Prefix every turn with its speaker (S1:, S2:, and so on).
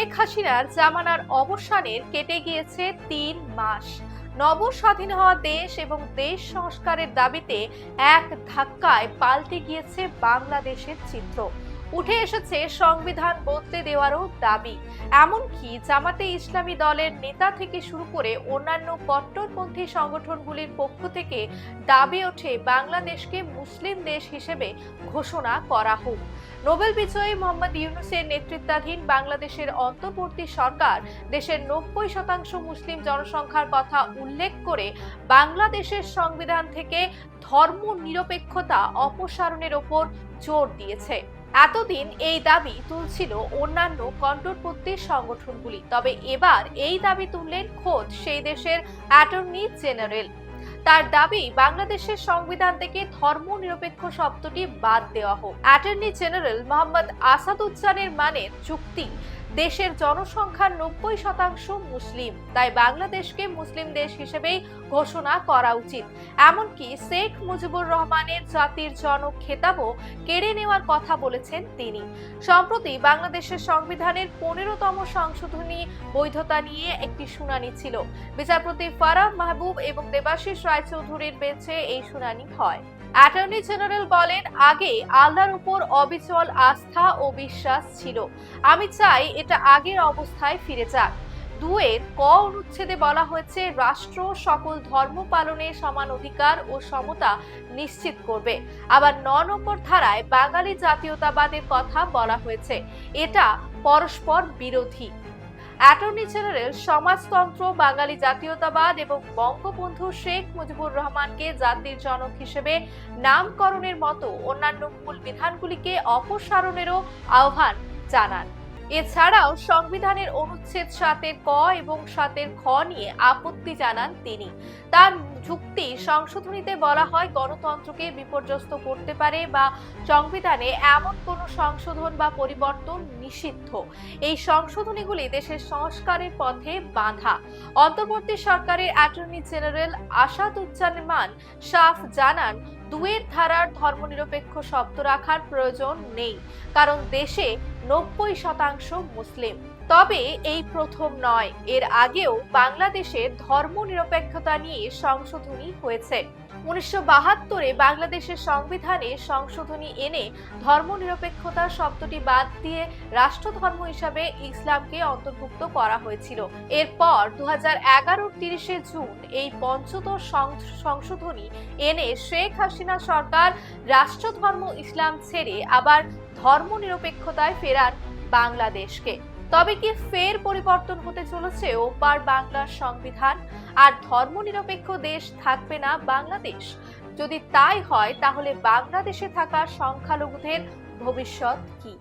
S1: শেখ হাসিনার জামানার অবসানের কেটে গিয়েছে ৩ মাস। নব স্বাধীন হওয়া দেশ এবং দেশ সংস্কারের দাবিতে এক ধাক্কায় পাল্টে গিয়েছে বাংলাদেশের চিত্র। উঠে এসেছে সংবিধান বদলে দেওয়ারও দাবি। এমনকি জামাতে ইসলামী দলের নেতা থেকে শুরু করে অন্যান্য কট্টরপন্থী সংগঠনগুলির পক্ষ থেকে দাবি ওঠে বাংলাদেশকে মুসলিম দেশ হিসেবে ঘোষণা করা হোক। নোবেল বিজয়ী মোহাম্মদ ইউনূসের নেতৃত্বাধীন বাংলাদেশের অন্তর্বর্তী সরকার দেশের ৯০% মুসলিম জনসংখ্যার কথা উল্লেখ করে বাংলাদেশের সংবিধান থেকে ধর্মনিরপেক্ষতা অপসারণের ওপর জোর দিয়েছে। এতদিন এই দাবি তুলছিল অন্যান্য কট্টরপন্থী সংগঠনগুলি, তবে এবার এই দাবি তুললেন খোদ সেই দেশের অ্যাটর্নি জেনারেল। তার দাবি বাংলাদেশের সংবিধান থেকে ধর্মনিরপেক্ষ শব্দটি বাদ দেওয়া হোক। অ্যাটর্নি জেনারেল মোহাম্মদ আসাদুজ্জামানের মানের যুক্তি, দেশের জনসংখ্যার ৯০% মুসলিম, তাই বাংলাদেশকে মুসলিম দেশ হিসেবেই ঘোষণা করা উচিত। এমনকি শেখ মুজিবুর রহমানের জাতির জনক খেতাবও কেড়ে নেওয়ার কথা বলেছেন তিনি। সম্প্রতি বাংলাদেশের সংবিধানের ১৫তম সংশোধনী বৈধতা নিয়ে একটি শুনানি ছিল। বিচারপতি ফারাহ মাহবুব এবং দেবাশিস রায়চৌধুরীর বেঞ্চে এই শুনানি হয়। অ্যাটর্নি জেনারেল বলেন, আগে আল্লাহর উপর অবিচল আস্থা ও বিশ্বাস ছিল। আমি চাই এটা আগের অবস্থায় ফিরে যাক। ২-এর ক অনুচ্ছেদে বলা হয়েছে, রাষ্ট্র সকল ধর্ম পালনের সমান অধিকার ও সমতা নিশ্চিত করবে। আবার ৯ নম্বর ধারায় বাঙালি জাতীয়তাবাদের কথা বলা হয়েছে। এটা পরস্পর বিরোধী। অ্যাটর্নি জেনারেল সমাজতন্ত্র, বাঙালি জাতীয়তাবাদ এবং বঙ্গবন্ধু শেখ মুজিবুর রহমানকে জাতির জনক হিসেবে নামকরণের মতো অন্যান্য মূল বিধানগুলিকে অপসারণেরও আহ্বান জানান। এছাড়াও সংবিধানের অনুচ্ছেদ ৭-এর ক এবং ৭-এর খ নিয়ে আপত্তি জানান তিনি। তার যুক্তি, সংশোধনীতে বলা হয় গণতন্ত্রকে বিপর্যস্ত করতে পারে বা সংবিধানে এমন কোনো সংশোধন বা পরিবর্তন নিষিদ্ধ। এই সংশোধনীগুলি দেশের সংস্কারের পথে বাধা। অন্তর্বর্তী সরকারের অ্যাটর্নি জেনারেল আসাদুজ্জামান শাফ জানান, ২-এর ধারার ধর্মনিরপেক্ষ শব্দ রাখার প্রয়োজন নেই, কারণ দেশে ৯০% মুসলিম। তবে এই প্রথম নয়, এর আগেও বাংলাদেশে ধর্মনিরপেক্ষতা নিয়ে সংশোধনী হয়েছে। ১৯৭২-এ বাংলাদেশের সংবিধানে সংশোধনী এনে ধর্মনিরপেক্ষতা শব্দটি বাদ দিয়ে রাষ্ট্রধর্ম হিসাবে ইসলামকে অন্তর্ভুক্ত করা হয়েছিল। এরপর ২০১১-র ৩০শে জুন এই পঞ্চদশ সংশোধনী এনে শেখ হাসিনা সরকার রাষ্ট্রধর্ম ইসলাম ছেড়ে আবার ধর্মনিরপেক্ষতায় ফেরান বাংলাদেশকে। তবে কি ফের পরিবর্তন হতে চলেছে ওপার বাংলার সংবিধান, আর ধর্মনিরপেক্ষ দেশ থাকবে না বাংলাদেশ? যদি তাই হয়, তাহলে বাংলাদেশে থাকা সংখ্যালঘুদের ভবিষ্যৎ কি?